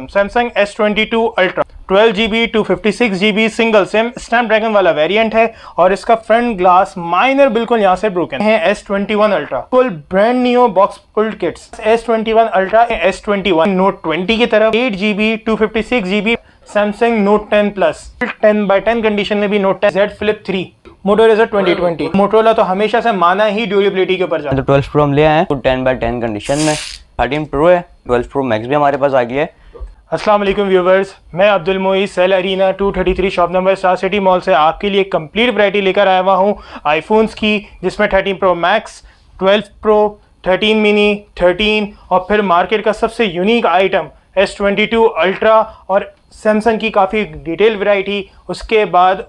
Item Samsung S22 ultra 12GB 256GB single SIM Snapdragon वाला variant है और इसका फ्रंट ग्लास माइनर बिल्कुल यहाँ से ब्रोकन है। S21 ultra full brand new box pulled kits S21 ultra S21 Note 20 की तरफ 8GB 256GB Samsung note 10 plus 10x10 condition में भी note 10 Z Flip 3 Motorola 2020। Motorola तो हमेशा से माना ही ड्यूरेबिलिटी के ऊपर जाता है। 12 प्रो हम ले आए हैं 10x10 कंडीशन में। 13 प्रो है, 12 प्रो मैक्स भी हमारे पास आ गई है। अस्सलाम वालेकुम व्यूवर्स, मैं अब्दुल मोई Cell Arena 233 shop number Star City Mall से आपके लिए कंप्लीट वैरायटी लेकर आया हुआ हूँ आईफोन्स की, जिसमें 13 प्रो मैक्स, 12 प्रो, 13 मिनी, 13 और फिर मार्केट का सबसे यूनिक आइटम S22 अल्ट्रा और सैमसंग की काफ़ी डिटेल वैरायटी, उसके बाद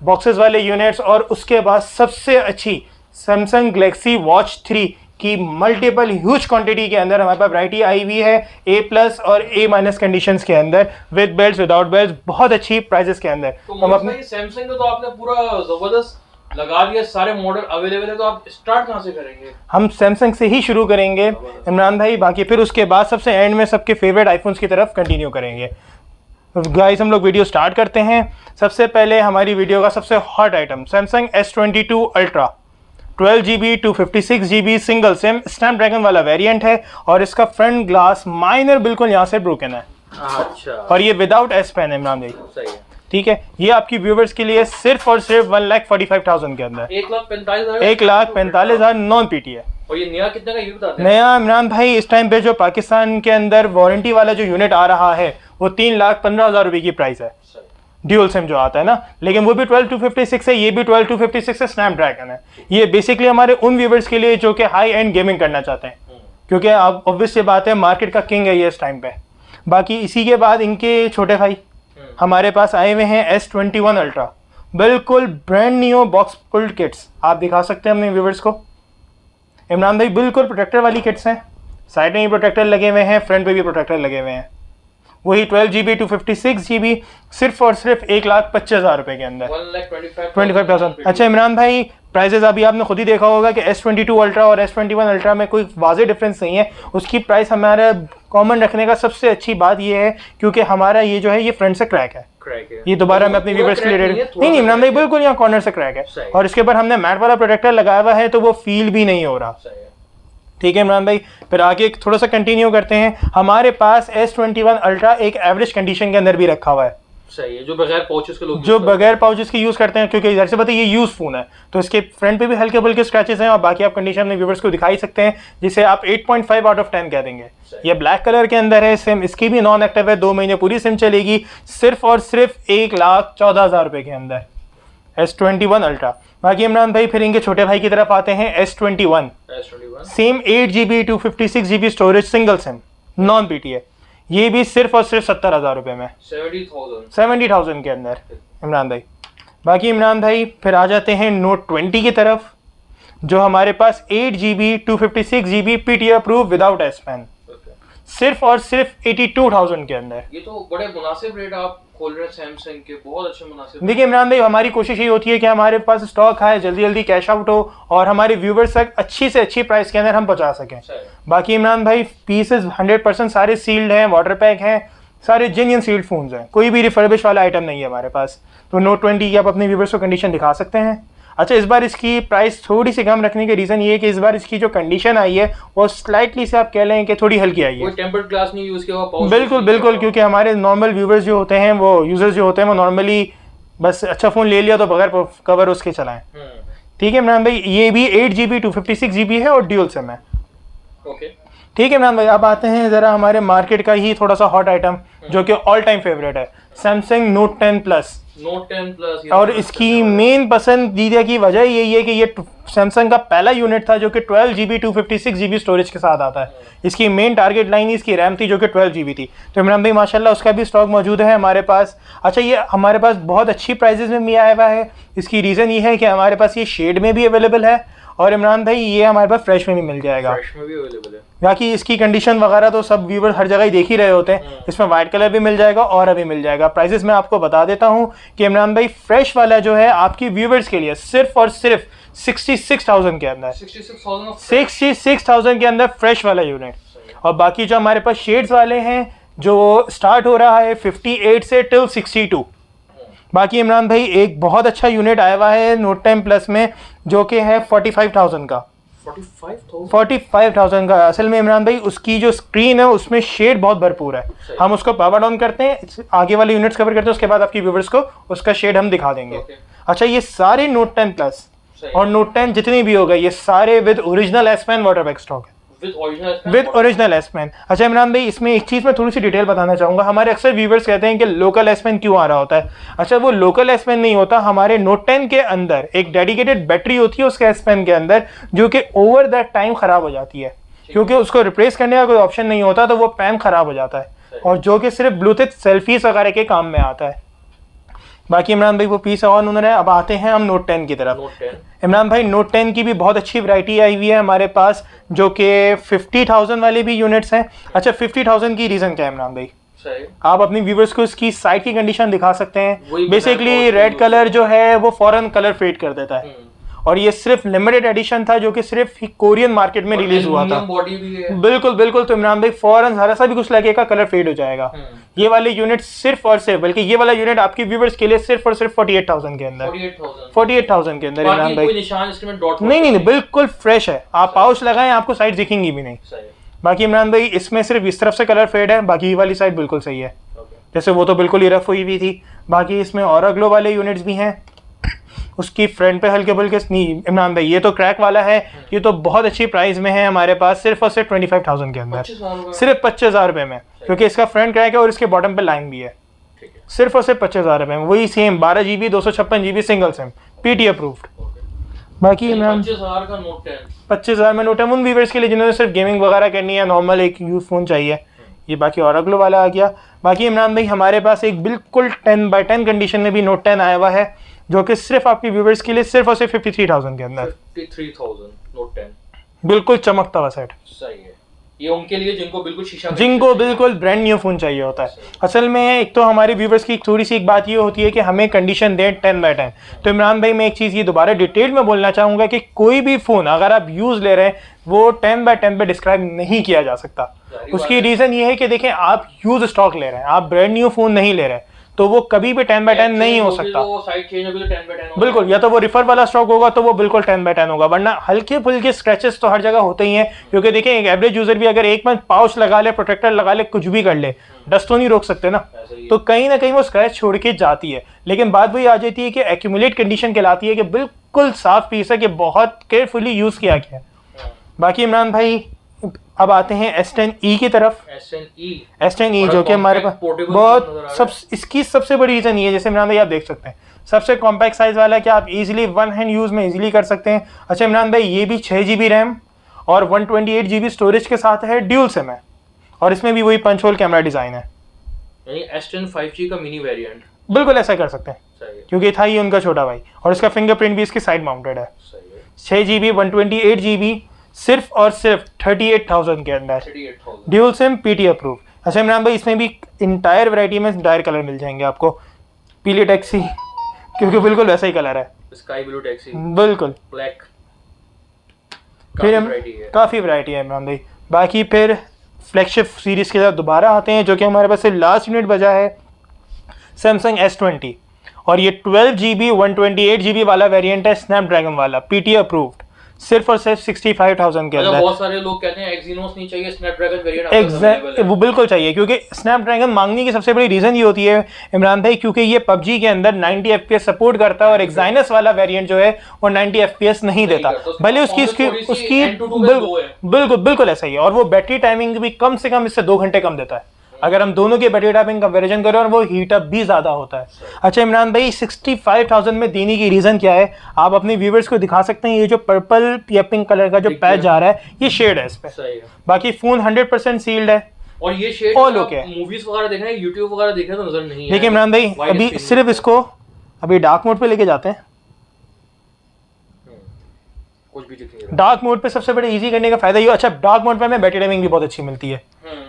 बॉक्सेस वाले यूनिट्स और उसके बाद सबसे अच्छी सैमसंग गैलेक्सी वॉच 3 की मल्टीपल ह्यूज क्वांटिटी के अंदर हमारे पास वैरायटी आई हुई है A+ और A- कंडीशंस के अंदर, विद बेल्ट विदाउट बेल्ट, बहुत अच्छी प्राइसेस के अंदर। तो हम अपने सैमसंग का तो आपने पूरा जबरदस्त लगा दिया, सारे मॉडल अवेलेबल है, तो आप स्टार्ट कहां से करेंगे? हम सैमसंग से ही शुरू करेंगे इमरान भाई, बाकी फिर उसके बाद सबसे एंड में सबके फेवरेट आईफोन्स की तरफ कंटिन्यू करेंगे। गाइस हम लोग वीडियो स्टार्ट करते हैं। सबसे पहले हमारी वीडियो का सबसे hot item Samsung S22 ultra 12GB 256GB single SIM Snapdragon वाला वेरिएंट है और इसका फ्रंट ग्लास माइनर बिल्कुल यहाँ से ब्रोकन है। अच्छा। और ये विदाउट S पेन है इमरान भाई। सही है। ठीक है, ये आपकी व्यूवर्स के लिए सिर्फ और सिर्फ 1,45,000 के अंदर 1,45,000 नॉन पीटी है। और ये नया कितने का ये बताते हैं? नया इमरान भाई इस टाइम पे जो पाकिस्तान के अंदर वारंटी वाला जो यूनिट आ रहा है वो 3,15,000 रुपए की प्राइस है, ड्यूल सिम जो आता है ना, लेकिन वो भी 12256 है, ये भी 12256 है, स्नैपड्रैगन है। ये बेसिकली हमारे उन व्यूवर्स के लिए जो कि हाई एंड गेमिंग करना चाहते हैं, क्योंकि अब ऑब्वियस ये बात है मार्केट का किंग है ये इस टाइम पे। बाकी इसी के बाद इनके छोटे भाई हमारे पास आए हुए हैं S21 अल्ट्रा, बिल्कुल brand new box pulled kits. आप दिखा सकते हैं अपने व्यूवर्स को इमरान भाई, बिल्कुल प्रोटेक्टर वाली किट्स हैं, साइड में भी प्रोटेक्टर लगे हुए हैं, फ्रंट पे भी प्रोटेक्टर लगे हुए हैं। वही 12GB 256GB सिर्फ और सिर्फ 1,25,000 रुपए के अंदर 1,25,000। अच्छा इमरान भाई, प्राइजेस अभी आपने खुद ही देखा होगा कि S22 अल्ट्रा और S21 अल्ट्रा में कोई वाज़ेह डिफरेंस नहीं है। उसकी प्राइस हमारा कॉमन रखने का सबसे अच्छी बात यह है क्योंकि हमारा ये जो है ये फ्रंट से क्रैक है, ये दोबारा मैं अपने व्यूअर्स के लिए नहीं इमरान भाई बिल्कुल यहाँ कॉर्नर से क्रैक है और इसके ऊपर हमने मैट वाला प्रोटेक्टर लगाया हुआ है तो वो फील भी नहीं हो रहा। ठीक है इमरान भाई, फिर आगे थोड़ा सा कंटिन्यू करते हैं। हमारे पास S21 अल्ट्रा एक एवरेज कंडीशन के अंदर भी रखा हुआ है। सही है, जो बगैर पाउचेस के लोग जो बगैर पाउचेस के यूज करते हैं, क्योंकि इधर से पता है ये यूज फोन है तो इसके फ्रंट पे भी हल्के फुल्के स्क्रैचेस हैं और बाकी आप कंडीशन में व्यूवर्स को दिखा ही सकते हैं, जिसे आप 8.5 आउट ऑफ 10 कह देंगे। ये ब्लैक कलर के अंदर है सिम, इसकी भी नॉन एक्टिव है, 2 महीने पूरी सिम चलेगी, सिर्फ और सिर्फ 1,14,000 रुपए के अंदर S21 अल्ट्रा। बाकी इमरान भाई फिर इनके छोटे भाई की तरफ आते हैं S21 same 8GB 256GB storage single SIM non PT है, ये भी सिर्फ और सिर्फ 70,000 रुपए में 70,000 के अंदर इमरान भाई। बाकी इमरान भाई फिर आ जाते हैं नोट 20 की तरफ, जो हमारे पास 8GB 256GB PTO approve without S pen, सिर्फ और सिर्फ 82,000 के अंदर। ये तो बड़े मुनासिब रेट आप खोल रहे हैं सैमसंग के, बहुत अच्छे मुनासिब। देखिए इमरान भाई, हमारी कोशिश ये होती है कि हमारे पास स्टॉक आए, जल्दी जल्दी कैश आउट हो और हमारे व्यूवर्स तक अच्छी से अच्छी प्राइस के अंदर हम पहुंचा सकें। बाकी इमरान भाई पीसेस 100% सारे सील्ड हैं, वाटर पैक हैं, सारे जेन्युइन सील्ड फोन्स हैं, कोई भी रिफर्बिश वाला आइटम नहीं है हमारे पास। तो नोट 20 की आप अपने व्यूवर्स को कंडीशन दिखा सकते हैं। अच्छा, इस बार इसकी प्राइस थोड़ी सी कम रखने के रीज़न ये है कि इस बार इसकी जो कंडीशन आई है वो स्लाइटली से आप कह लें कि थोड़ी हल्की आई है, कोई टेम्पर्ड ग्लास नहीं यूज़ किया हुआ। बिल्कुल बिल्कुल, क्योंकि हमारे नॉर्मल व्यूवर्स जो होते हैं वो यूजर्स जो होते हैं वो नॉर्मली बस अच्छा फ़ोन ले लिया तो बगैर कवर उसके चलाएं। ठीक है इमरान भाई, ये भी 8GB 256GB है और ड्यूल सिम है। ठीक है इमरान भाई, अब आते हैं ज़रा हमारे मार्केट का ही थोड़ा सा हॉट आइटम जो कि ऑल टाइम फेवरेट है, सैमसंग नोट 10 प्लस। और इसकी मेन पसंदीदा की वजह यही है कि ये सैमसंग का पहला यूनिट था जो कि 12GB 256GB स्टोरेज के साथ आता है। इसकी मेन टारगेट लाइन इसकी रैम थी जो कि 12GB थी, तो इमरान भाई माशाल्लाह उसका भी स्टॉक मौजूद है हमारे पास। अच्छा, ये हमारे पास बहुत अच्छी प्राइजेस में भी आया हुआ है। इसकी रीज़न ये है कि हमारे पास ये शेड में भी अवेलेबल है और इमरान भाई ये हमारे पास फ्रेश में भी मिल जाएगा, फ्रेश में भी अवेलेबल है। बाकी इसकी कंडीशन वगैरह तो सब व्यूवर हर जगह ही देख ही रहे होते हैं। इसमें वाइट कलर भी मिल जाएगा और अभी मिल जाएगा। प्राइसेस मैं आपको बता देता हूं कि इमरान भाई फ्रेश वाला जो है आपकी व्यूवर्स के लिए सिर्फ और सिर्फ 66,000 के अंदर, 66,000 के अंदर फ्रेश वाला यूनिट। और बाकी जो हमारे पास शेड्स वाले हैं जो स्टार्ट हो रहा है 58 से टिल 62। बाकी इमरान भाई एक बहुत अच्छा यूनिट आया हुआ है नोट 10 प्लस में, जो कि है 45,000 का। 45,000 का। असल में इमरान भाई उसकी जो स्क्रीन है उसमें शेड बहुत भरपूर है। हम उसको पावर डाउन करते हैं, आगे वाले यूनिट्स कवर करते हैं, उसके बाद आपकी व्यूवर्स को उसका शेड हम दिखा देंगे। अच्छा, ये सारे नोट 10 प्लस और नोट 10 जितनी भी हो गए, ये सारे with original S pen water back stock है, विद ओरिजिनल एस पेन। अच्छा इमरान भाई, इसमें एक चीज़ मैं थोड़ी सी डिटेल बताना चाहूँगा। हमारे अक्सर व्यूवर्स कहते हैं कि लोकल एस पेन क्यों आ रहा होता है। अच्छा, वो लोकल एस पेन नहीं होता, हमारे नोट 10 के अंदर एक डेडिकेटेड बैटरी होती है उसके एस पेन के अंदर, जो कि ओवर दैट टाइम ख़राब हो जाती है, क्योंकि उसको रिप्लेस करने का कोई ऑप्शन नहीं होता, तो वो पेन ख़राब हो जाता है, और जो कि सिर्फ ब्लूटूथ सेल्फीज वगैरह के काम में आता है। बाकी इमरान भाई वो पीस ऑन उन्होंने। अब आते हैं हम नोट 10 की तरफ। इमरान भाई नोट 10 की भी बहुत अच्छी वैरायटी आई हुई है हमारे पास, जो कि 50,000 वाले भी यूनिट्स हैं। अच्छा, 50,000 की रीज़न क्या है इमरान भाई? आप अपने व्यूवर्स को इसकी साइड की कंडीशन दिखा सकते हैं। बेसिकली रेड कलर जो है वो फॉरेन कलर फेड कर देता है, और ये सिर्फ लिमिटेड एडिशन था जो कि सिर्फ कोरियन मार्केट में रिलीज हुआ था। बॉडी भी है। बिल्कुल बिल्कुल। तो इमरान भाई फौरन जरा सा भी कुछ लगेगा कलर फेड हो जाएगा। ये वाले यूनिट सिर्फ और सिर्फ, बल्कि ये वाला यूनिट आपके व्यूवर्स के लिए सिर्फ और सिर्फ 48,000 के अंदर, 48,000 के अंदर इमरान भाई। कोई निशान इसमें डॉट नहीं, बिल्कुल फ्रेश है। आप पाउच लगाएं, आपको साइड दिखेंगी भी नहीं। बाकी इमरान भाई इसमें सिर्फ इस तरफ से कलर फेड है, बाकी ये वाली साइड बिल्कुल सही है। जैसे वो तो बिल्कुल ही रफ हुई भी थी। बाकी इसमें और ग्लो वाले यूनिट्स भी हैं। उसकी फ्रंट पे हल्के फुल्के इमरान भाई ये तो क्रैक वाला है, ये तो बहुत अच्छी प्राइस में है हमारे पास, सिर्फ और सिर्फ 25,000 के अंदर, सिर्फ 25,000 रुपये में, क्योंकि इसका फ्रंट क्रैक है और इसके बॉटम पे लाइन भी है। सिर्फ और सिर्फ 25,000 रुपये में, वही same 12 GB 256 GB single SIM PT approved. बाकी इमरान 25,000 का नोट 10, 25,000 में नोट 10 उन व्यूवर्स के लिए जिन्होंने सिर्फ गेमिंग वगैरह करनी है, नॉर्मल एक यूज फोन चाहिए। ये बाकी और अगलो वाला आ गया। बाकी इमरान भाई हमारे पास एक बिल्कुल 10x10 कंडीशन में भी नोट 10 आया हुआ है, जो कि सिर्फ आपके व्यूवर्स के लिए सिर्फ और सिर्फ 53,000 के अंदर। 53,000 नोट 10 बिल्कुल चमकता हुआ सेट। सही है। ये उनके लिए जिनको बिल्कुल शीशा, जिनको बिल्कुल ब्रांड न्यू फोन चाहिए होता है। असल में एक तो हमारे व्यूवर्स की थोड़ी सी एक बात ये होती है कि हमें कंडीशन दें 10x10। तो इमरान भाई मैं एक चीज़ ये दोबारा डिटेल में बोलना चाहूँगा कि कोई भी फ़ोन अगर आप यूज़ ले रहे हैं वो 10x10 पे डिस्क्राइब नहीं किया जा सकता। उसकी रीज़न ये है कि देखें, आप यूज़ स्टॉक ले रहे हैं, आप ब्रांड न्यू फ़ोन नहीं ले रहे हैं, तो वो कभी भी 10x10 नहीं हो सकता। बिल्कुल, या तो वो रिफर वाला स्टॉक होगा तो वो बिल्कुल 10x10 होगा, वरना हल्के फुल्के स्क्रैचेस तो हर जगह होते ही हैं। क्योंकि देखें, एक एवरेज यूजर भी अगर एक मंथ पाउच लगा ले, प्रोटेक्टर लगा ले, कुछ भी कर ले, डस्ट तो नहीं रोक सकते ना, तो कहीं ना कहीं वो स्क्रैच छोड़ के जाती है। लेकिन बात वही आ जाती है कि एक्यूमुलेट कंडीशन कहलाती है कि बिल्कुल साफ पीस है, कि बहुत केयरफुली यूज किया गया है। बाकी इमरान भाई अब आते हैं S10e की तरफ। S10e जो कि हमारे पास बहुत इसकी सबसे बड़ी रीज़न ये है, जैसे इमरान भाई आप देख सकते हैं, सबसे कॉम्पैक्ट साइज़ वाला है कि आप इजीली वन हैंड यूज़ में इजीली कर सकते हैं। अच्छा इमरान भाई ये भी 6 GB रैम और 128 GB स्टोरेज के साथ है, ड्यूल सिम है, और इसमें भी वही पंच होल कैमरा डिज़ाइन है, यानी S10 5G का मिनी वेरिएंट। बिल्कुल ऐसा कर सकते हैं, क्योंकि था ही उनका छोटा भाई, और इसका फिंगरप्रिंट भी इसकी साइड माउंटेड है। 6 GB 128 GB सिर्फ और सिर्फ 38,000 के अंदर, ड्यूल सिम PT अप्रूव। अच्छा इमरान भाई इसमें भी इंटायर वैरायटी में डायर कलर मिल जाएंगे आपको, पीले टैक्सी, क्योंकि बिल्कुल वैसा ही कलर है, स्काई ब्लू टैक्सी, बिल्कुल ब्लैक, फिर काफ़ी वैरायटी है इमरान भाई। बाकी फिर फ्लैगशिप सीरीज़ के साथ दोबारा आते हैं, जो कि हमारे पास से लास्ट यूनिट बजा है सैमसंग S20, और ये 12 GB 128 GB वाला वेरिएंट है, स्नैपड्रैगन वाला, PT अप्रूव्ड, सिर्फ और सिर्फ 65,000 के अंदर। बहुत सारे लोग कहते हैं एक्सिनोस नहीं चाहिए, स्नैपड्रैगन वेरिएंट वो बिल्कुल चाहिए, क्योंकि स्नैपड्रैगन मांगने की सबसे बड़ी रीज़न ये होती है इमरान भाई, क्योंकि ये PUBG के अंदर 90 FPS सपोर्ट करता है, और एक्साइनस वाला वेरिएंट जो है वो 90 FPS नहीं देता, भले उसकी बिल्कुल ऐसा ही है, और वो बैटरी टाइमिंग भी कम से कम इससे 2 घंटे कम देता है। अगर हम दोनों के बैटरी टाइमिंग कंपैरिजन करें, और वो हीट अप भी ज़्यादा होता है। अच्छा इमरान भाई 65,000 में देने की रीज़न क्या है, आप अपने व्यूवर्स को दिखा सकते हैं। ये जो पर्पल या पिंक कलर का जो पैच जा रहा है, ये शेड है इस पे, बाकी फ़ोन 100% सील्ड है, और ये शेड ऑल ओके। मूवीज वगैरह देखना है, यूट्यूब वगैरह देखना तो नजर नहीं है। देखिए इमरान भाई अभी सिर्फ इसको अभी डार्क मोड पे लेके जाते हैं, कुछ भी दिख नहीं। डार्क मोड पे सबसे बड़ा इजी करने का फायदा ये, अच्छा डार्क मोड पे हमें बैटरी टाइमिंग भी बहुत अच्छी मिलती है,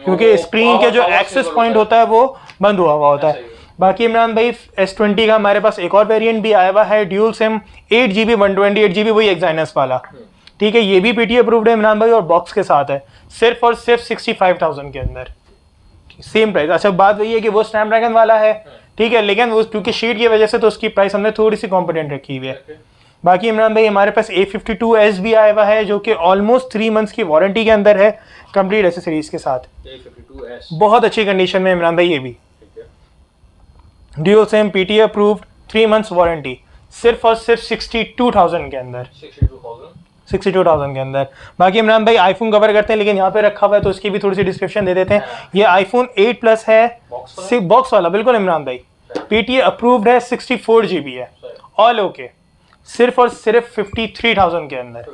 क्योंकि स्क्रीन के जो एक्सेस पॉइंट होता है वो बंद हुआ होता है। बाकी इमरान भाई S20 का हमारे पास एक और वेरिएंट भी आया हुआ है, ड्यूल सिम 8 GB 128 GB, वही एक्साइनस वाला, ठीक है, ये भी PT अप्रूव्ड है इमरान भाई, और बॉक्स के साथ है, सिर्फ और सिर्फ 65,000 के अंदर, सेम प्राइस। अच्छा बात वही है कि वो स्नैपड्रैगन वाला है, ठीक है, लेकिन वो क्योंकि शीट की वजह से तो उसकी प्राइस हमने थोड़ी सी कॉम्पिटेंट रखी हुई है। बाकी इमरान भाई हमारे पास A52s भी आया हुआ है जो कि ऑलमोस्ट 3 मंथ्स की वारंटी के अंदर है, कंप्लीट एसेसरीज के साथ। A52s बहुत अच्छी कंडीशन में इमरान भाई, ये भी dual SIM PTA approved, 3 months warranty, सिर्फ और सिर्फ 62,000 के अंदर, 62,000 के अंदर। बाकी इमरान भाई आईफोन कवर करते हैं, लेकिन यहाँ पे रखा हुआ है तो उसकी भी थोड़ी सी डिस्क्रिप्शन दे देते हैं। ये आईफोन 8 प्लस है, बॉक्स वाला बिल्कुल इमरान भाई, PTA अप्रूव्ड है, 64 GB है, ऑल ओके, सिर्फ और सिर्फ 53,000 के अंदर।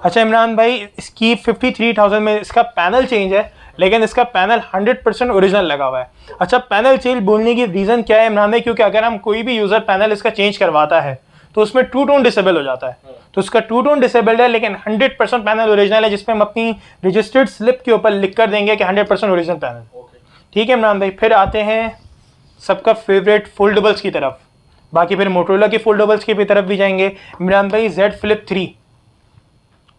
अच्छा इमरान भाई इसकी 53,000 में इसका पैनल चेंज है, लेकिन इसका पैनल 100% ओरिजिनल लगा हुआ है। अच्छा पैनल चेंज बोलने की रीज़न क्या है इमरान भाई, क्योंकि अगर हम कोई भी यूज़र पैनल इसका चेंज करवाता है तो उसमें टू टोन डिसेबल हो जाता है, तो उसका टू टोन डिसेबल्ड है, लेकिन 100% पैनल ओरिजिनल है, जिसमें हम अपनी रजिस्टर्ड स्लिप के ऊपर लिख कर देंगे कि 100% ओरिजिनल पैनल। ठीक है इमरान भाई, फिर आते हैं सबका फेवरेट फोल्डेबल्स की तरफ। बाकी फिर मोटोरोला की फोल्डेबल्स की भी तरफ भी जाएंगे। इमरान भाई Z Flip 3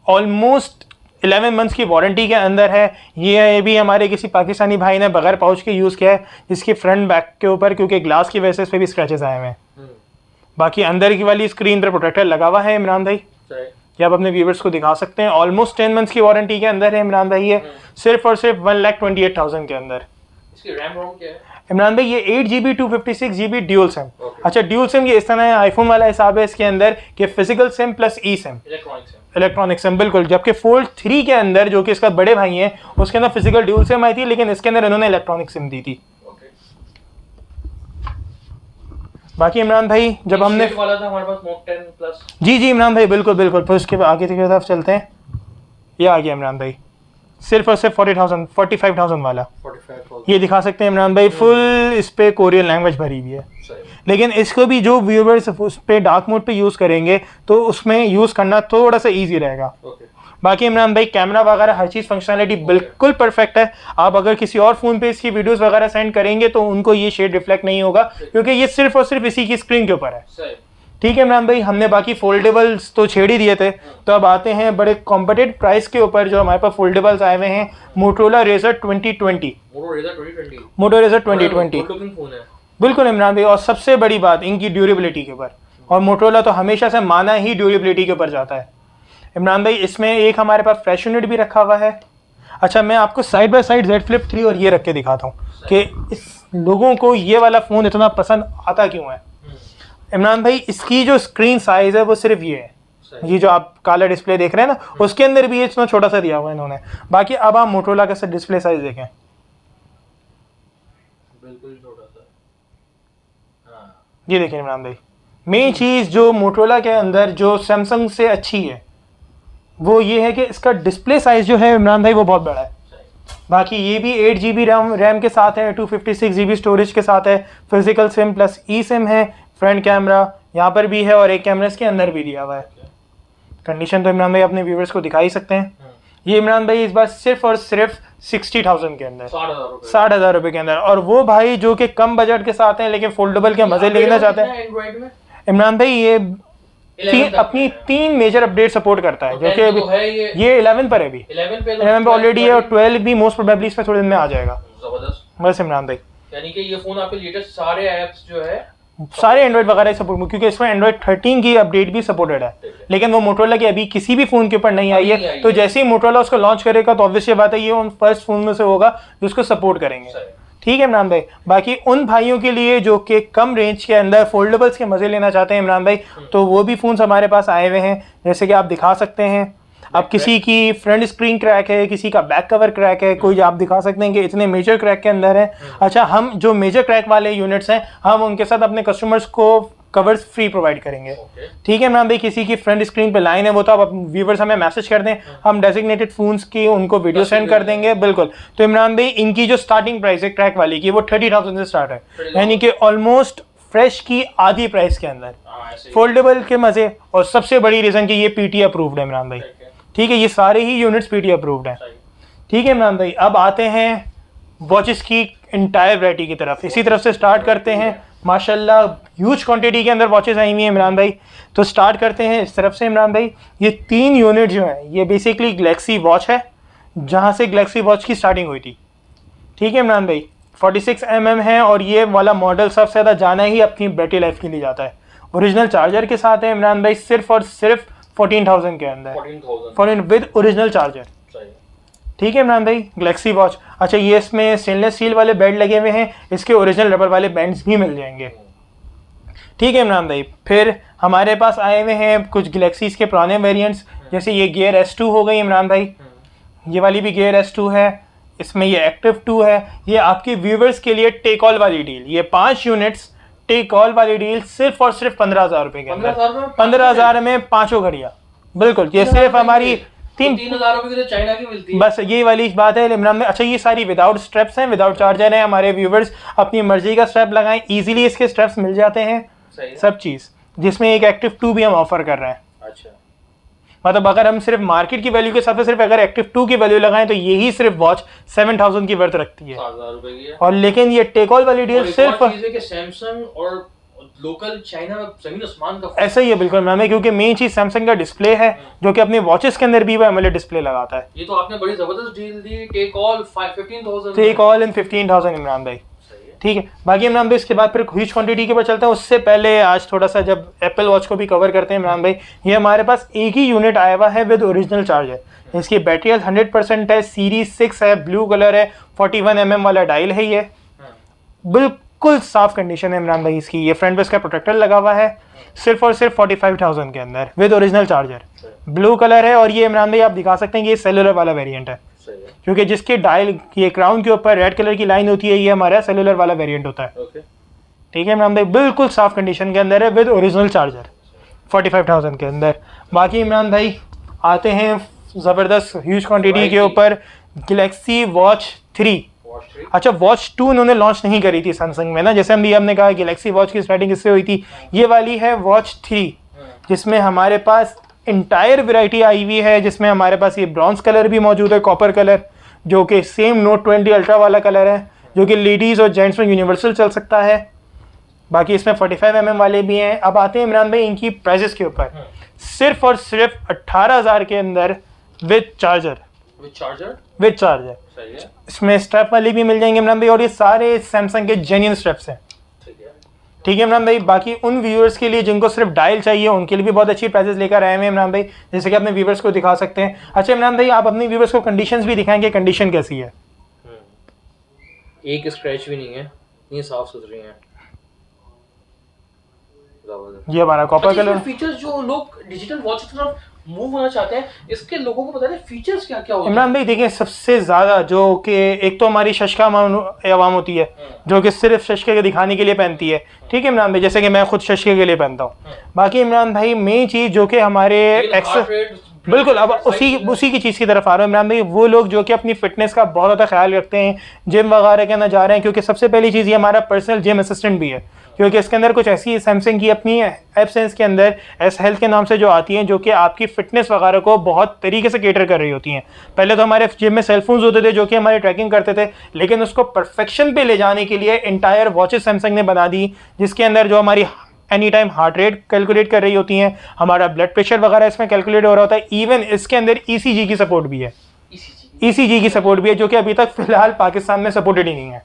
ऑलमोस्ट 11 मंथ्स की वारंटी के अंदर है। ये भी हमारे किसी पाकिस्तानी भाई ने बगैर पाउच के यूज़ किया है, जिसकी फ्रंट बैक के ऊपर क्योंकि ग्लास की वजह से इस पर भी स्क्रैचेस आए हुए हैं। बाकी अंदर की वाली स्क्रीन पर प्रोटेक्टर लगा हुआ है इमरान भाई, ये आप अपने व्यूवर्स को दिखा सकते हैं। ऑलमोस्ट 10 मंथ्स की वारंटी के अंदर है इमरान भाई, ये सिर्फ और सिर्फ 1,28,000 के अंदर। इसकी रैम रोम क्या है इमरान भाई? ये 8 GB 256 GB ड्यूल सिम। अच्छा ड्यूल सिम ये इस तरह है, आईफोन वाला हिसाब है इसके अंदर कि फिजिकल सिम प्लस ई सिम, इलेक्ट्रॉनिक सिम, बिल्कुल। जबकि फोल्ड 3 के अंदर जो कि इसका बड़े भाई हैं उसके अंदर फिजिकल ड्यूल सिम आई थी, लेकिन इसके अंदर इन्होंने इलेक्ट्रॉनिक सिम दी थी। बाकी इमरान भाई जब हमने वाला था हमारे पास नोट 10 प्लस, जी इमरान भाई बिल्कुल बिल्कुल, फिर उसके आगे की तरफ चलते हैं। ये आ गया इमरान भाई, सिर्फ और सिर्फ 45,000 वाला, 45,000 ये दिखा सकते हैं इमरान भाई। फुल इस पे कोरियन लैंग्वेज भरी हुई है, लेकिन इसको भी जो व्यूअर्स उस पे डार्क मोड पे यूज़ करेंगे तो उसमें यूज़ करना थोड़ा सा ईजी रहेगा। बाकी इमरान भाई कैमरा वगैरह हर चीज़ फंक्शनैलिटी बिल्कुल परफेक्ट है। आप अगर किसी और फ़ोन पे इसकी वीडियोस वगैरह सेंड करेंगे तो उनको ये शेड रिफ्लेक्ट नहीं होगा, क्योंकि ये सिर्फ और सिर्फ इसी की स्क्रीन के ऊपर है। ठीक है इमरान भाई, हमने बाकी फोल्डेबल्स तो छेड़ ही दिए थे, तो अब आते हैं बड़े कॉम्पिटेटिव प्राइस के ऊपर जो हमारे पास फोल्डेबल्स आए हुए हैं। Motorola Razr 2020, Moto Razr 2020 phone है बिल्कुल इमरान भाई। और सबसे बड़ी बात इनकी ड्यूरेबिलिटी के ऊपर, और मोटोरोला तो हमेशा से माना ही ड्यूरेबिलिटी के ऊपर जाता है इमरान भाई। इसमें एक हमारे पास फ्रेश यूनिट भी रखा हुआ है। अच्छा मैं आपको side by side Z Flip 3 और ये रख के दिखाता हूँ कि इस लोगों को ये वाला फ़ोन इतना पसंद आता क्यों है। इमरान भाई इसकी जो स्क्रीन साइज़ है वो सिर्फ ये है, ये जो आप काला डिस्प्ले देख रहे हैं ना, उसके अंदर भी ये इतना छोटा सा दिया हुआ है इन्होंने। बाकी अब आप मोटोरोला का डिस्प्ले साइज़ देखें, बिल्कुल छोटा सा। हाँ ये देखें इमरान भाई। मेन चीज़ जो मोटोरोला के अंदर जो सैमसंग से अच्छी है वो ये है कि इसका डिस्प्ले साइज़ जो है इमरान भाई वो बहुत बड़ा है। बाकी ये भी 8 GB रैम के साथ है, 256 GB स्टोरेज के साथ है, फिजिकल सिम प्लस ई सिम है, फ्रंट कैमरा यहाँ पर भी है और एक कैमरा इसके अंदर भी दिया हुआ है। कंडीशन तो इमरान भाई अपने व्यूवर्स को दिखा ही सकते हैं। ये इमरान भाई इस बार सिर्फ और सिर्फ 60,000 के अंदर, 60,000 रुपये के अंदर। और वो भाई जो कि कम बजट के साथ हैं लेकिन फोल्डेबल के मजे लेना चाहते हैं, इमरान भाई ये अपनी 3 मेजर अपडेट सपोर्ट करता है, जो कि अभी ये 11 पर है, अभी 11 पे ऑलरेडी है, और 12 भी मोस्ट प्रोबेबली इस पर थोड़े दिन में आ जाएगा। जबरदस्त। बस इमरान भाई यानी कि ये फोन आपके लेटेस्ट सारे ऐप्स जो है सारे एंड्रॉइड वगैरह सपोर्ट, क्योंकि इसमें एंड्रॉइड 13 की अपडेट भी सपोर्टेड है, लेकिन वो मोटोरोला की अभी किसी भी फोन के ऊपर नहीं आई है। तो जैसे ही मोटोरोला उसको लॉन्च करेगा तो ऑब्वियसली बात है ये उन फर्स्ट फोन में से होगा जो उसको सपोर्ट करेंगे। ठीक है इमरान भाई। बाकी उन भाइयों के लिए जो कि कम रेंज के अंदर फोल्डेबल्स के मजे लेना चाहते हैं इमरान भाई, तो वो भी फ़ोन्स हमारे पास आए हुए हैं, जैसे कि आप दिखा सकते हैं। अब किसी की फ्रंट स्क्रीन क्रैक है, किसी का बैक कवर क्रैक है, कोई आप दिखा सकते हैं कि इतने मेजर क्रैक के अंदर है। अच्छा हम जो मेजर क्रैक वाले यूनिट्स हैं हम उनके साथ अपने कस्टमर्स को कवर्स फ्री प्रोवाइड करेंगे। ठीक है इमरान भाई। किसी की फ्रंट स्क्रीन पे लाइन है वो तो आप व्यूवर्स हमें मैसेज कर दें, हम डेजिग्नेटेड फोन्स की उनको वीडियो सेंड कर देंगे। बिल्कुल। तो इमरान भाई इनकी जो स्टार्टिंग प्राइस है क्रैक वाली की वो 30,000 से स्टार्ट है, यानी कि ऑलमोस्ट फ्रेश की आधी प्राइस के अंदर फोल्डेबल के मजे। और सबसे बड़ी रीज़न कि ये PTA अप्रूव्ड है इमरान भाई। ठीक है, ये सारे ही यूनिट्स PTA अप्रूव्ड हैं। ठीक है इमरान भाई। अब आते हैं वॉचेस की इंटायर वैरायटी की तरफ, इसी तरफ से स्टार्ट करते हैं। माशाल्लाह ह्यूज क्वांटिटी के अंदर वॉचेस आई हुई हैं इमरान भाई, तो स्टार्ट करते हैं इस तरफ से इमरान भाई। ये 3 यूनिट जो हैं ये बेसिकली गैलेक्सी वॉच है, जहाँ से गैलेक्सी वॉच की स्टार्टिंग हुई थी। ठीक है इमरान भाई। 46 mm है और ये वाला मॉडल सबसे ज़्यादा जाना ही अपनी बैटरी लाइफ के लिए जाता है। ओरिजिनल चार्जर के साथ है इमरान भाई, सिर्फ और सिर्फ 14,000 के अंदर, 14,000 विद ओरिजिनल चार्जर। सही। ठीक है इमरान भाई, गैलेक्सी वॉच। अच्छा, ये इसमें स्टेनलेस स्टील वाले बेड लगे हुए हैं, इसके ओरिजिनल रबर वाले बैंड्स भी मिल जाएंगे। ठीक है इमरान भाई, फिर हमारे पास आए हुए हैं कुछ गैलेक्सीज के पुराने वेरिएंट्स, जैसे ये गियर S2 हो गई इमरान भाई, ये वाली भी गियर S2 है, इसमें ये एक्टिव 2 है। ये आपके व्यूवर्स के लिए टेक ऑल वाली डील, ये 5 यूनिट्स टेक ऑल वाली डील सिर्फ और सिर्फ 15,000 रुपये के अंदर, 15,000 में 5 घड़ियाँ। बिल्कुल, ये सिर्फ हमारी 3,000 रुपए की तो चाइना की मिलती है। बस ये वाली बात है इमरान में। अच्छा, ये सारी विदाउट स्ट्रेप्स हैं, विदाउट चार्जर है। हमारे व्यूवर्स अपनी मर्जी का स्ट्रेप लगाएं, इजीली इसके स्ट्रेप्स मिल जाते हैं, सही है। सब चीज़, जिसमें एक एक्टिव 2 भी हम ऑफर कर रहे हैं। अच्छा, मतलब अगर हम सिर्फ मार्केट की वैल्यू के साथ सिर्फ अगर एक्टिव 2 की वैल्यू लगाएं तो यही सिर्फ वॉच 7,000 की वर्थ रखती है, 7,000 रुपए की है। और लेकिन ये टेक ऑल वाली और डील एक सिर्फ और चीज़ है कि सैमसंग और लोकल चाइना में जमीन आसमान का ऐसा ही है। बिल्कुल मैम, क्योंकि मेन चीज़ सैमसंग का डिस्प्ले है, जो कि अपने वॉचेस के अंदर भी वो एमोलेड डिस्प्ले लगाता है। ये तो आपने बड़ी जबरदस्त डील दी, take all 15,000 take all in 15,000 Imran भाई। सही है। ठीक है, बाकी इमरान भाई इसके बाद फिर ह्यूज क्वांटिटी के ऊपर चलते हैं। उससे पहले आज थोड़ा सा जब एप्पल वॉच को भी कवर करते हैं इमरान भाई, ये हमारे पास एक ही यूनिट आया हुआ है विद ओरिजिनल चार्जर। इसकी बैटरी 100% है, सीरीज 6 है, ब्लू कलर है, 41 mm वाला डायल है, ये बिल्कुल साफ कंडीशन है इमरान भाई इसकी। ये फ्रंट पे इसका प्रोटेक्टर लगा हुआ है, सिर्फ और सिर्फ 45,000 के अंदर with original charger, blue colour है। और ये इमरान भाई आप दिखा सकते हैं कि ये सेलुलर वाला वेरिएंट है, सही है। क्योंकि जिसके डायल ये क्राउन के ऊपर रेड कलर की लाइन होती है, ये हमारा सेलुलर वाला वेरिएंट होता है। ओके, ठीक है इमरान भाई, बिल्कुल साफ कंडीशन के अंदर है विद ओरिजिनल चार्जर, 45,000 के अंदर। बाकी इमरान भाई आते हैं ज़बरदस्त ह्यूज क्वांटिटी के ऊपर, गैलेक्सी वॉच 3। वॉच 3। अच्छा, वॉच 2 उन्होंने लॉन्च नहीं करी थी सैमसंग में ना, जैसे हमने कहा गैलेक्सी वॉच की स्टार्टिंग इससे हुई थी। ये वाली है वॉच 3, जिसमें हमारे पास इंटायर वैरायटी आई हुई है, जिसमें हमारे पास ये ब्रॉन्ज कलर भी मौजूद है, कॉपर कलर, जो कि सेम नोट 20 अल्ट्रा वाला कलर है, जो कि लेडीज़ और जेंट्स में यूनिवर्सल चल सकता है। बाकी इसमें 45 mm वाले भी हैं। अब आते हैं इमरान भाई इनकी प्राइजेस के ऊपर, सिर्फ और सिर्फ 18,000 के अंदर with charger, with charger, with charger. सही है। इसमें स्ट्रैप वाले भी मिल जाएंगे इमरान भाई, और ये सारे सैमसंग के जेन्युइन स्ट्रैप्स हैं। ठीक है। ठीक है इमरान भाई, बाकी उन व्यूअर्स के लिए जिनको सिर्फ डायल चाहिए, उनके लिए भी बहुत अच्छी प्राइसेस लेकर आए हैं इमरान भाई, जैसे कि अपने व्यूअर्स को दिखा सकते हैं। अच्छा इमरान भाई, आप अपने व्यूअर्स को कंडीशंस भी दिखाएंगे, कंडीशन कैसी है? एक स्क्रैच भी नहीं है, ये साफ सुथरी है। ये हमारा कॉपर कलर। फीचर्स जो लोग डिजिटल वॉच की तरफ मूव होना चाहते हैं, इसके लोगों को बता दें फीचर्स क्या क्या होते हैं। इमरान भाई देखिए, सबसे ज़्यादा जो कि एक तो हमारी शशका आवाम होती है, जो कि सिर्फ शशके के दिखाने के लिए पहनती है। ठीक है इमरान भाई, जैसे कि मैं खुद शशके के लिए पहनता हूँ। बाकी इमरान भाई मेन चीज़ जो कि हमारे बिल्कुल, अब उसी की चीज़ की तरफ आ रहा हूँ इमरान भाई। वो लोग जो कि अपनी फिटनेस का बहुत ज़्यादा ख्याल रखते हैं, जिम वगैरह के अंदर जा रहे हैं, क्योंकि सबसे पहली चीज़ ये हमारा पर्सनल जिम असिस्टेंट भी है, क्योंकि इसके अंदर कुछ ऐसी सैमसंग की अपनी एप्स हैं इसके अंदर, एस हेल्थ के नाम से जो आती हैं, जो कि आपकी फिटनेस वगैरह को बहुत तरीके से केटर कर रही होती हैं। पहले तो हमारे जिम में सेलफोन्स होते थे जो कि हमारी ट्रैकिंग करते थे, लेकिन उसको परफेक्शन पे ले जाने के लिए इंटायर वॉचेस सैमसंग ने बना दी, जिसके अंदर जो हमारी any time heart rate calculate कर रही होती हैं, हमारा ब्लड प्रेशर वगैरह इसमें कैलकुलेट हो रहा होता है। इवन इसके अंदर ECG की सपोर्ट भी है, ECG की सपोर्ट भी है, जो कि अभी तक फिलहाल पाकिस्तान में सपोर्टेड ही नहीं है।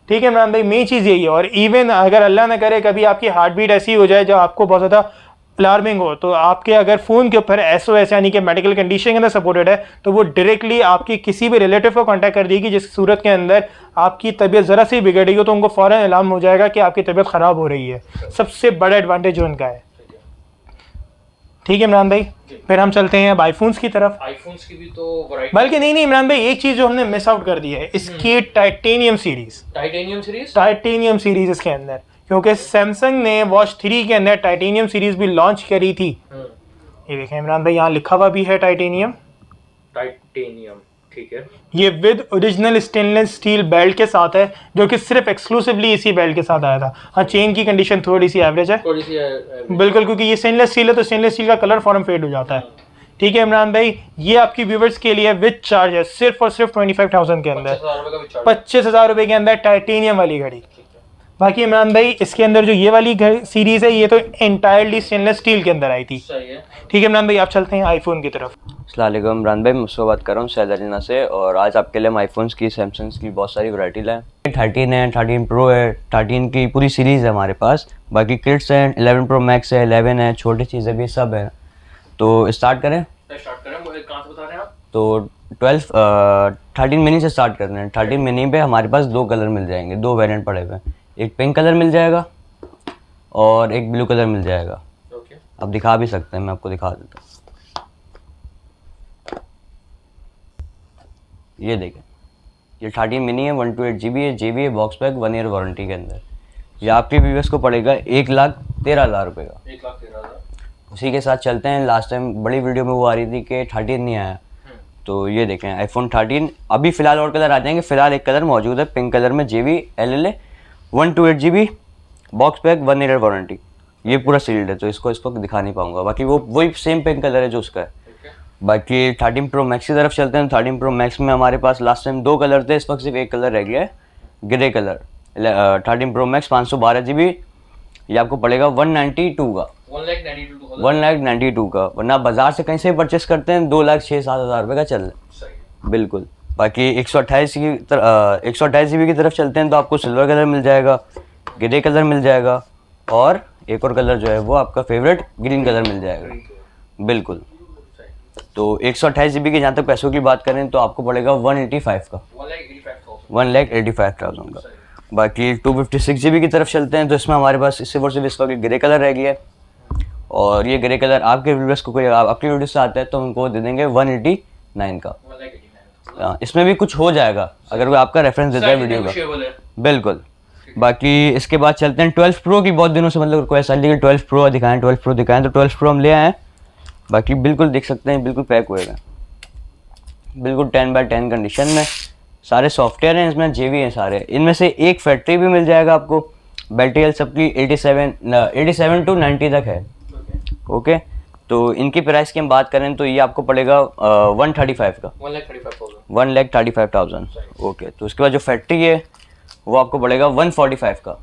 ठीक है इमरान भाई, मेन चीज़ यही है। और इवन अगर अल्लाह ना करे कभी आपकी हार्ट बीट ऐसी हो जाए जो आपको बहुत ज़्यादा अलार्मिंग हो, तो आपके अगर फ़ोन के ऊपर SOS यानी कि मेडिकल कंडीशन के अंदर सपोर्टेड है, तो वो डायरेक्टली आपकी किसी भी रिलेटिव को कांटेक्ट कर देगी, जिस सूरत के अंदर आपकी तबीयत ज़रा सी बिगड़ रही हो तो उनको फ़ौरन अलार्म हो जाएगा कि आपकी तबीयत ख़राब हो रही है। सबसे बड़ा एडवांटेज जो उनका है। ठीक है इमरान भाई, फिर हम चलते हैं अब आईफोन्स की तरफ। आईफोन्स की भी तो वैरायटी, बल्कि नहीं इमरान भाई, एक चीज़ जो हमने मिस आउट कर दी है, इसकी टाइटेनियम सीरीज इसके अंदर, क्योंकि सैमसंग ने वॉच 3 के अंदर टाइटेनियम सीरीज भी लॉन्च करी थी। ये देखें इमरान भाई, यहाँ लिखा हुआ भी है टाइटेनियम। ठीक है। ये with original stainless steel belt के साथ है, जो कि सिर्फ एक्सक्लूसिवली इसी बेल्ट के साथ आया था। हाँ, चेन की कंडीशन थोड़ी सी एवरेज है, बिल्कुल, क्योंकि ये स्टेनलेस स्टील है तो स्टेनलेस स्टील का कलर फॉर्म फेड हो जाता है। ठीक है इमरान भाई, ये आपकी व्यूवर्स के लिए विद चार्ज है, सिर्फ और सिर्फ 25,000 के अंदर, 25,000 रुपये के अंदर टाइटेनियम वाली घड़ी, बाकी इमरान भाई इसके अंदर जो ये वाली सीरीज़ है ये तो एंटायरली स्टेनलेस स्टील के अंदर आई थी। सही है। ठीक है इमरान भाई, आप चलते हैं आईफोन की तरफ। अस्सलाम वालेकुम इमरान भाई, मुझसे बात कर रहा हूँ सैयद अलीना से, और आज आपके लिए हम आईफोन्स की सैमसंग्स की बहुत सारी वैरायटी लाए। 13 है, 13 प्रो है, 13 की पूरी सीरीज़ है हमारे पास। बाकी किड्स हैं, 11 प्रो मैक्स है, 11 है, छोटी चीज़ें भी सब है। तो स्टार्ट करें? मुझे कहाँ से बता रहे हैं आप? तो 13 मिनी से स्टार्ट कर रहे हैं। 13 मिनी पे हमारे पास दो कलर मिल जाएंगे, दो वेरिएंट पड़े हुए हैं। एक पिंक कलर मिल जाएगा और एक ब्लू कलर मिल जाएगा। ओके। आप दिखा भी सकते हैं, मैं आपको दिखा देता हूँ। ये देखें, ये 13 मिनी है, 128 GB है, JB है, बॉक्स पैक, 1 ईयर वारंटी के अंदर। ये आपके व्यूअर्स को पड़ेगा 1,13,000 रुपये का। 1,13,000। उसी के साथ चलते हैं, लास्ट टाइम बड़ी वीडियो में वो आ रही थी कि 13 नहीं आया, तो ये देखें आईफोन 13। अभी फ़िलहाल और कलर आ जाएंगे, फ़िलहाल एक कलर मौजूद है पिंक कलर में, JB LLA, 128 GB, box pack, 1 year warranty. ये पूरा सील्ड है तो इसको दिखा नहीं पाऊंगा। बाकी वो वही सेम पिंक कलर है जो उसका है। बाकी 13 प्रो मैक्स की तरफ चलते हैं। 13 प्रो मैक्स में हमारे पास लास्ट टाइम दो कलर थे, इस वक्त सिर्फ एक कलर रह गया है, grey colour. 13 pro max 512 GB, ये आपको पड़ेगा 192 का। 1,92 का, वरना बाजार से कहीं से परचेस करते हैं 2,06,000-7,000 रुपये का चल रहा है। बिल्कुल। बाकी 128 GB की तरफ चलते हैं तो आपको सिल्वर कलर मिल जाएगा, ग्रे कलर मिल जाएगा, और एक और कलर जो है वो आपका फेवरेट ग्रीन कलर मिल जाएगा। बिल्कुल। तो 128 GB की जहाँ तक पैसों की बात करें तो आपको पड़ेगा 185 का, 1,85,000 का। बाकी 256 GB की तरफ चलते हैं तो इसमें हमारे पास सिर्फ और सिर्फ इस वक्त ग्रे कलर रह गया है, और ये ग्रे कलर आपके व्यूअर्स को कोई आपकी वीडियो से आता है तो उनको दे देंगे 189 का। इसमें भी कुछ हो जाएगा अगर कोई आपका रेफरेंस देता है वीडियो का। बिल्कुल। बाकी इसके बाद चलते हैं 12 प्रो की। बहुत दिनों से मतलब रिक्वेस्ट आ रही है कि 12 प्रो दिखाएं, 12 प्रो दिखाएं, तो 12 प्रो हम ले आए हैं। बाकी बिल्कुल देख सकते हैं, बिल्कुल पैक हुए हैं, बिल्कुल 10/10 कंडीशन में। सारे सॉफ्टवेयर हैं इसमें, JB हैं सारे। इनमें से एक फैक्ट्री भी मिल जाएगा आपको। बैटरी हेल्थ सबकी 87 to 90 तक है। ओके। तो इनकी प्राइस की हम बात करें तो ये आपको पड़ेगा 135 का, 1,35,000। ओके। तो उसके बाद जो फैक्ट्री है वो आपको पड़ेगा 145 का,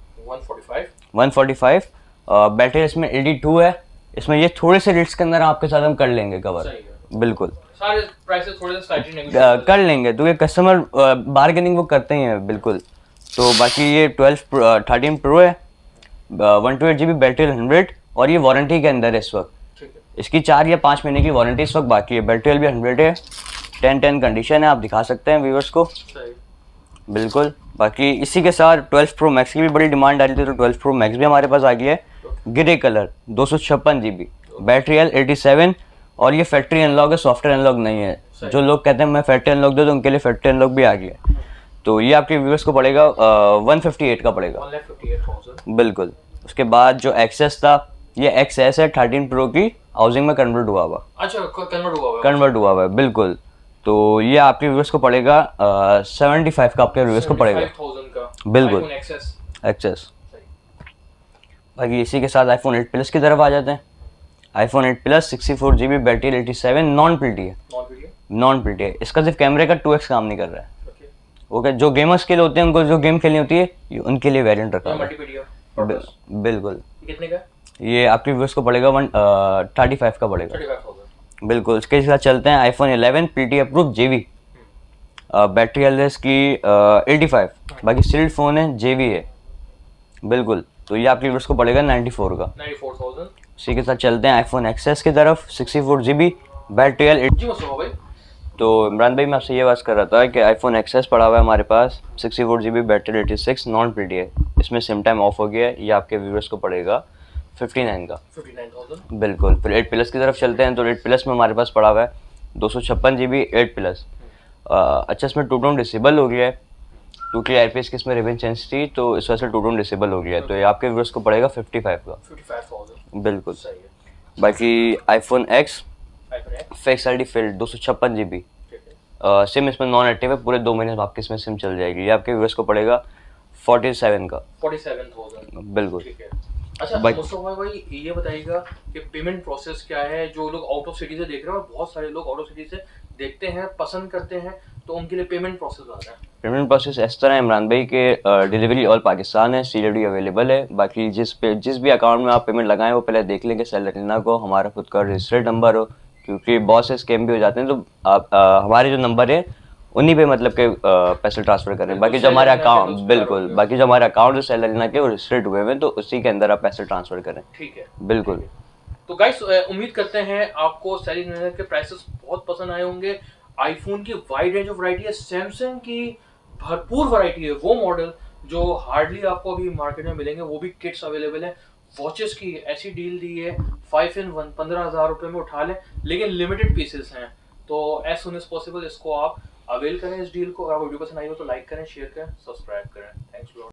145। बैटरी इसमें 82 है। इसमें ये थोड़े से रेट्स के अंदर आपके साथ हम कर लेंगे कवर। बिल्कुल, सारे प्राइसेस थोड़े से स्लाइटली नेगोशिएबल कर लेंगे, तो ये कस्टमर बार्गेनिंग वो करते ही हैं। बिल्कुल। तो बाकी ये 13 प्रो है, 128 GB, बैटरी 100, और ये वारंटी के अंदर है इस वक्त। इसकी 4 या 5 महीने की वारंटी इस वक्त बाकी है। बैटरी भी 100 है, 10/10 कंडीशन है, आप दिखा सकते हैं व्यूअर्स को। बिल्कुल। बाकी इसी के साथ 12 प्रो मैक्स की भी बड़ी डिमांड आ रही थी, तो 12 प्रो मैक्स भी हमारे पास आ गया है, grey colour, 256 GB, battery health 87, और ये फैक्ट्री अनलॉक है, सॉफ्टवेयर अनलॉक नहीं है। जो लोग कहते हैं मैं फैक्ट्री अनलॉक दे, तो उनके लिए फैक्ट्री अनलॉक भी आ गया। तो ये आपके व्यूअर्स को पड़ेगा 158 का पड़ेगा। 1,58,000। बिल्कुल। उसके बाद जो XS था, ये XS है, 13 प्रो की हाउसिंग में कन्वर्ट हुआ हुआ। अच्छा, कन्वर्ट हुआ हुआ है। बिल्कुल। तो ये आपके व्यूअर्स को पड़ेगा 75 का, आपके व्यूअर्स को पड़ेगा। 75,000 का। बिल्कुल। XS। बाकी इसी के साथ आईफोन 8 प्लस की तरफ आ जाते हैं। IPhone 8 plus 64 GB, battery 87, non pretty है, नॉन प्रिटी है। इसका सिर्फ कैमरे का 2x काम नहीं कर रहा है। ओके। जो गेमर्स के लिए होते हैं, उनको जो गेम खेलनी होती है, उनके लिए वेरिएंट रखा है। बिल्कुल। कितने का? ये आपके व्यूअर्स को पड़ेगा 35 का पड़ेगा। 35,000। बिल्कुल। इसके साथ चलते हैं iPhone 11 pretty approve, JB, battery health की 85। बाकी सील्ड फ़ोन है, JB है। बिल्कुल। तो ये आपके व्यूअर्स को पड़ेगा 94 का। 94,000। इसी के साथ चलते हैं आईफोन XS की तरफ, 64 GB, बैटरी हेल्थ। जी मुस्तफा भाई। तो इमरान भाई, मैं आपसे ये बात कर रहा था कि आईफोन XS पड़ा हुआ है हमारे पास, 64 GB, बैटरी 86, नॉन प्रिटी है। इसमें सिम टाइम ऑफ हो गया है। ये आपके व्यूअर्स को पड़ेगा 59 का। 59,000। बिल्कुल। फिर 8 प्लस की तरफ चलते हैं तो 8 प्लस में हमारे पास पड़ा हुआ है 256 GB, 8 प्लस। अच्छा, इसमें टू टोन डिसेबल हो गया है, क्योंकि IPS की इसमें रिबन चेंज थी, तो इस वजह से टू टोन डिसेबल हो गया है। तो ये आपके व्यूअर्स को पड़ेगा 55 का। 55,000। बिल्कुल। सही है। बाकी iPhone X face ID field 256 GB, SIM इसमें नॉन एक्टिव है, पूरे 2 महीने आपके इसमें सिम चल जाएगी। ये आपके व्यूअर्स को पड़ेगा 47 का। 47,000। बिल्कुल। ठीक है। अच्छा मुस्तफा भाई, ये बताइएगा कि पेमेंट प्रोसेस क्या है? जो लोग आउट ऑफ सिटी से देख रहे हैं, और बहुत सारे लोग आउट ऑफ सिटी से देखते हैं, पसंद करते हैं, तो उनके लिए पेमेंट प्रोसेस आता है? पेमेंट प्रोसेस इस तरह है इमरान भाई के डिलीवरी ऑल पाकिस्तान है, COD अवेलेबल है। बाकी जिस भी अकाउंट में आप पेमेंट लगाएं वो पहले देख लेंगे सेलरीना को हमारा खुद का रजिस्टर्ड नंबर हो, क्योंकि बहुत से स्कैम भी हो जाते हैं। तो आप हमारे जो नंबर है उन्हीं पे मतलब के पैसे ट्रांसफर करें। बाकी जो हमारे अकाउंट बिल्कुल बाकी जो हमारे अकाउंट जो सेलरीना के वो रजिस्टर्ड हुए हैं तो उसी के अंदर आप पैसे ट्रांसफर करें। ठीक है, बिल्कुल। तो गाइस उम्मीद करते हैं आपको सेलिंग के प्राइसेस बहुत पसंद आए होंगे। आईफोन की वाइड रेंज ऑफ वैरायटी है, सैमसंग की भरपूर वैरायटी है, वो मॉडल जो हार्डली आपको अभी मार्केट में मिलेंगे, वो भी किट्स अवेलेबल है। वॉचेस की ऐसी डील दी है 5 in 1 15,000 रुपए में उठा लें, लेकिन लिमिटेड पीसेस हैं, तो एज सुन एज पॉसिबल इसको आप अवेल करें इस डील को। अगर वीडियो पसंद आई हो तो लाइक करें, शेयर करें, सब्सक्राइब करें। Thanks lot.